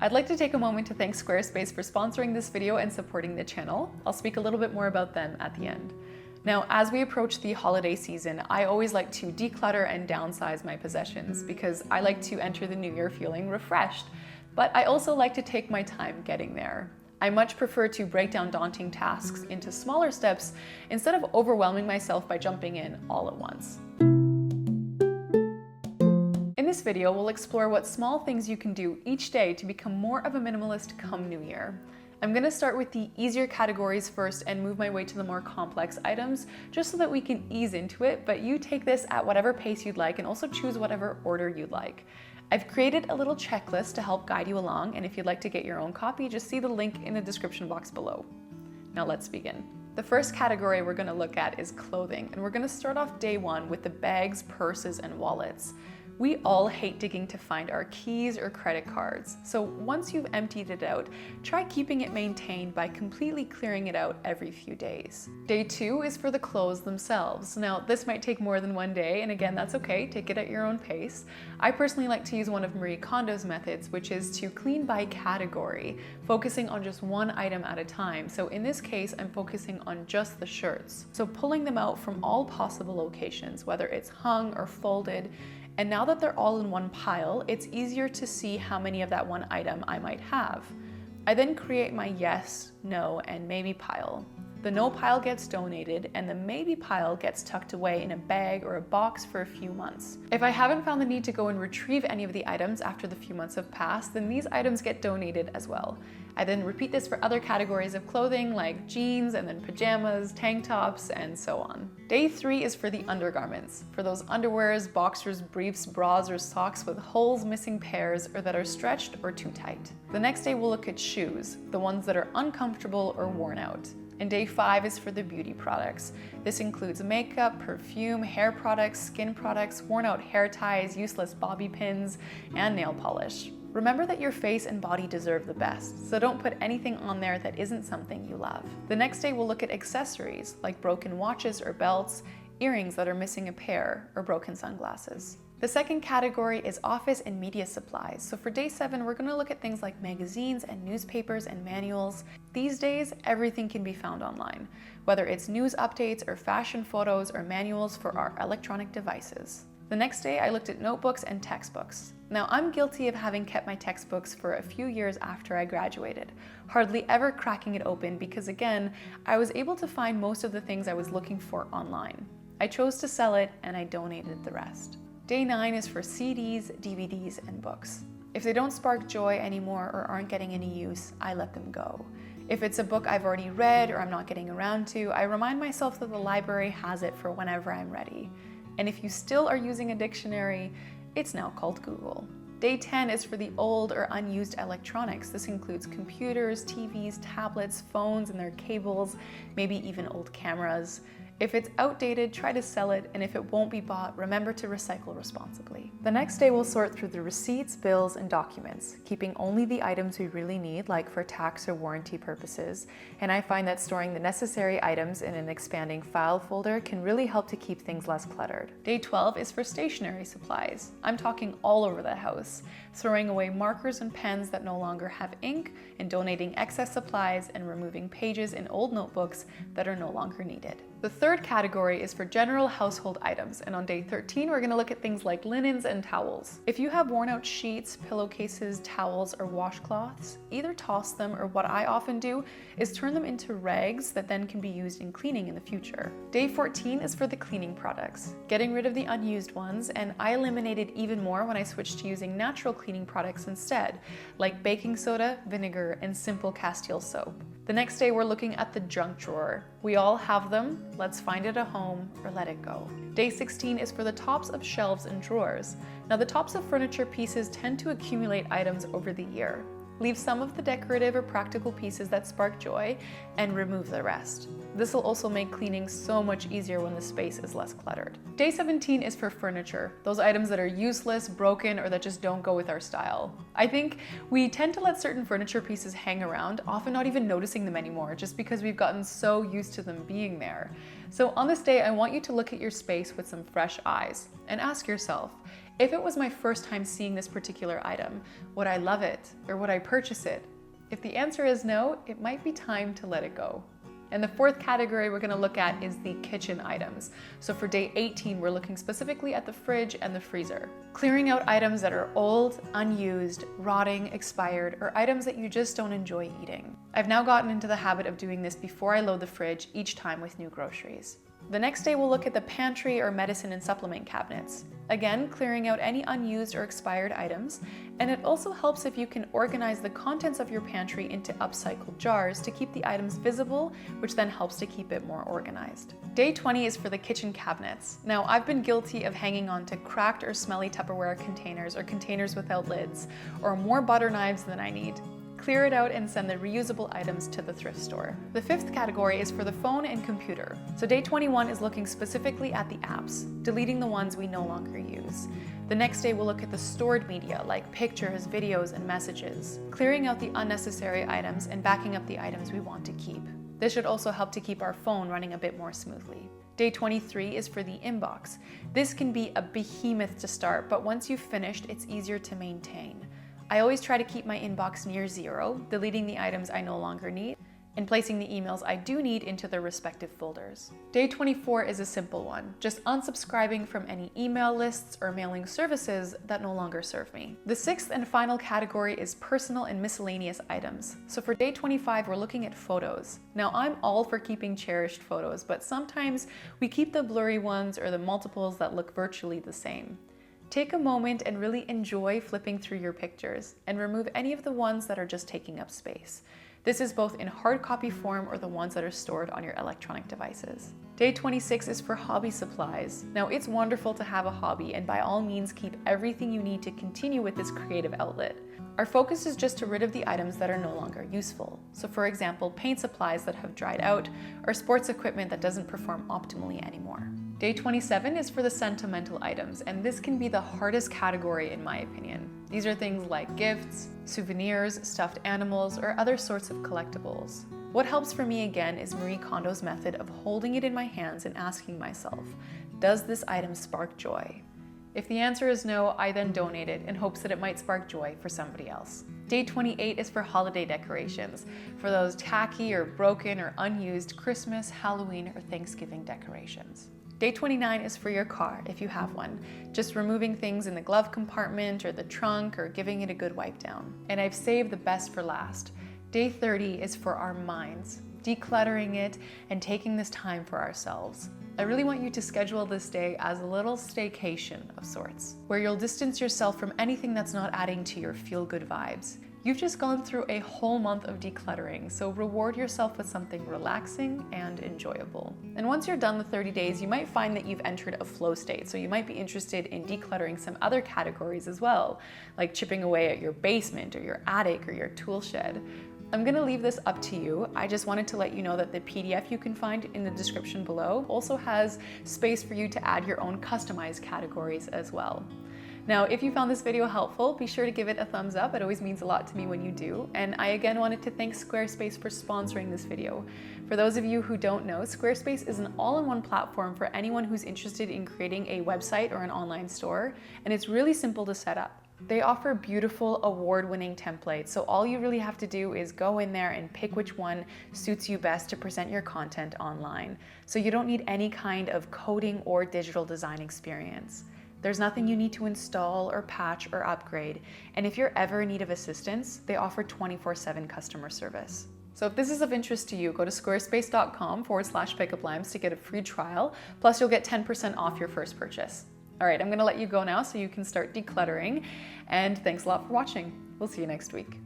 I'd like to take a moment to thank Squarespace for sponsoring this video and supporting the channel. I'll speak a little bit more about them at the end. Now, as we approach the holiday season, I always like to declutter and downsize my possessions because I like to enter the new year feeling refreshed, but I also like to take my time getting there. I much prefer to break down daunting tasks into smaller steps instead of overwhelming myself by jumping in all at once. In this video, we'll explore what small things you can do each day to become more of a minimalist come New Year. I'm going to start with the easier categories first and move my way to the more complex items, just so that we can ease into it, but you take this at whatever pace you'd like and also choose whatever order you'd like. I've created a little checklist to help guide you along, and if you'd like to get your own copy, just see the link in the description box below. Now let's begin. The first category we're going to look at is clothing, and we're going to start off day one with the bags, purses, and wallets. We all hate digging to find our keys or credit cards, so once you've emptied it out, try keeping it maintained by completely clearing it out every few days. Day two is for the clothes themselves. Now, this might take more than one day, and again, that's okay, take it at your own pace. I personally like to use one of Marie Kondo's methods, which is to clean by category, focusing on just one item at a time. So in this case, I'm focusing on just the shirts. So pulling them out from all possible locations, whether it's hung or folded. And now that they're all in one pile, it's easier to see how many of that one item I might have. I then create my yes, no, and maybe pile. The no pile gets donated, and the maybe pile gets tucked away in a bag or a box for a few months. If I haven't found the need to go and retrieve any of the items after the few months have passed, then these items get donated as well. I then repeat this for other categories of clothing like jeans and then pajamas, tank tops, and so on. Day three is for the undergarments, for those underwears, boxers, briefs, bras, or socks with holes, missing pairs, or that are stretched or too tight. The next day we'll look at shoes, the ones that are uncomfortable or worn out. And day five is for the beauty products. This includes makeup, perfume, hair products, skin products, worn out hair ties, useless bobby pins, and nail polish. Remember that your face and body deserve the best, so don't put anything on there that isn't something you love. The next day we'll look at accessories, like broken watches or belts, earrings that are missing a pair, or broken sunglasses. The second category is office and media supplies. So for day seven, we're going to look at things like magazines and newspapers and manuals. These days, everything can be found online, whether it's news updates or fashion photos or manuals for our electronic devices. The next day, I looked at notebooks and textbooks. Now, I'm guilty of having kept my textbooks for a few years after I graduated, hardly ever cracking it open because, again, I was able to find most of the things I was looking for online. I chose to sell it, and I donated the rest. Day 9 is for CDs, DVDs, and books. If they don't spark joy anymore or aren't getting any use, I let them go. If it's a book I've already read or I'm not getting around to, I remind myself that the library has it for whenever I'm ready. And if you still are using a dictionary, it's now called Google. Day 10 is for the old or unused electronics. This includes computers, TVs, tablets, phones and their cables, maybe even old cameras. If it's outdated, try to sell it, and if it won't be bought, remember to recycle responsibly. The next day we'll sort through the receipts, bills, and documents, keeping only the items we really need, like for tax or warranty purposes, and I find that storing the necessary items in an expanding file folder can really help to keep things less cluttered. Day 12 is for stationery supplies. I'm talking all over the house, throwing away markers and pens that no longer have ink, and donating excess supplies and removing pages in old notebooks that are no longer needed. The third category is for general household items, and on day 13 we're going to look at things like linens and towels. If you have worn out sheets, pillowcases, towels, or washcloths, either toss them or what I often do is turn them into rags that then can be used in cleaning in the future. Day 14 is for the cleaning products, getting rid of the unused ones, and I eliminated even more when I switched to using natural cleaning products instead, like baking soda, vinegar, and simple Castile soap. The next day we're looking at the junk drawer. We all have them, let's find it a home or let it go. Day 16 is for the tops of shelves and drawers. Now the tops of furniture pieces tend to accumulate items over the year. Leave some of the decorative or practical pieces that spark joy and remove the rest. This will also make cleaning so much easier when the space is less cluttered. Day 17 is for furniture, those items that are useless, broken, or that just don't go with our style. I think we tend to let certain furniture pieces hang around, often not even noticing them anymore, just because we've gotten so used to them being there. So on this day, I want you to look at your space with some fresh eyes and ask yourself, If it was my first time seeing this particular item, would I love it or would I purchase it? If the answer is no, it might be time to let it go. And the fourth category we're going to look at is the kitchen items. So for day 18, we're looking specifically at the fridge and the freezer. Clearing out items that are old, unused, rotting, expired, or items that you just don't enjoy eating. I've now gotten into the habit of doing this before I load the fridge each time with new groceries. The next day we'll look at the pantry or medicine and supplement cabinets. Again, clearing out any unused or expired items, and it also helps if you can organize the contents of your pantry into upcycled jars to keep the items visible, which then helps to keep it more organized. Day 20 is for the kitchen cabinets. Now, I've been guilty of hanging on to cracked or smelly Tupperware containers or containers without lids, or more butter knives than I need. Clear it out and send the reusable items to the thrift store. The fifth category is for the phone and computer. So day 21 is looking specifically at the apps, deleting the ones we no longer use. The next day we'll look at the stored media like pictures, videos, and messages, clearing out the unnecessary items and backing up the items we want to keep. This should also help to keep our phone running a bit more smoothly. Day 23 is for the inbox. This can be a behemoth to start, but once you've finished, it's easier to maintain. I always try to keep my inbox near zero, deleting the items I no longer need, and placing the emails I do need into their respective folders. Day 24 is a simple one, just unsubscribing from any email lists or mailing services that no longer serve me. The sixth and final category is personal and miscellaneous items. So for day 25, we're looking at photos. Now, I'm all for keeping cherished photos, but sometimes we keep the blurry ones or the multiples that look virtually the same. Take a moment and really enjoy flipping through your pictures and remove any of the ones that are just taking up space. This is both in hard copy form or the ones that are stored on your electronic devices. Day 26 is for hobby supplies. Now, it's wonderful to have a hobby, and by all means keep everything you need to continue with this creative outlet. Our focus is just to rid of the items that are no longer useful. So for example, paint supplies that have dried out or sports equipment that doesn't perform optimally anymore. Day 27 is for the sentimental items, and this can be the hardest category in my opinion. These are things like gifts, souvenirs, stuffed animals, or other sorts of collectibles. What helps for me again is Marie Kondo's method of holding it in my hands and asking myself, does this item spark joy? If the answer is no, I then donate it in hopes that it might spark joy for somebody else. Day 28 is for holiday decorations, for those tacky or broken or unused Christmas, Halloween, or Thanksgiving decorations. Day 29 is for your car, if you have one, just removing things in the glove compartment or the trunk or giving it a good wipe down. And I've saved the best for last. Day 30 is for our minds, decluttering it and taking this time for ourselves. I really want you to schedule this day as a little staycation of sorts, where you'll distance yourself from anything that's not adding to your feel-good vibes. You've just gone through a whole month of decluttering, so reward yourself with something relaxing and enjoyable. And once you're done the 30 days, you might find that you've entered a flow state, so you might be interested in decluttering some other categories as well, like chipping away at your basement or your attic or your tool shed. I'm gonna leave this up to you. I just wanted to let you know that the PDF you can find in the description below also has space for you to add your own customized categories as well. Now, if you found this video helpful, be sure to give it a thumbs up. It always means a lot to me when you do. And I again wanted to thank Squarespace for sponsoring this video. For those of you who don't know, Squarespace is an all-in-one platform for anyone who's interested in creating a website or an online store, and it's really simple to set up. They offer beautiful award-winning templates, so all you really have to do is go in there and pick which one suits you best to present your content online. So you don't need any kind of coding or digital design experience. There's nothing you need to install or patch or upgrade, and if you're ever in need of assistance, they offer 24/7 customer service. So if this is of interest to you, go to squarespace.com/pickuplimes to get a free trial, plus you'll get 10% off your first purchase. All right, I'm gonna let you go now so you can start decluttering, and thanks a lot for watching. We'll see you next week.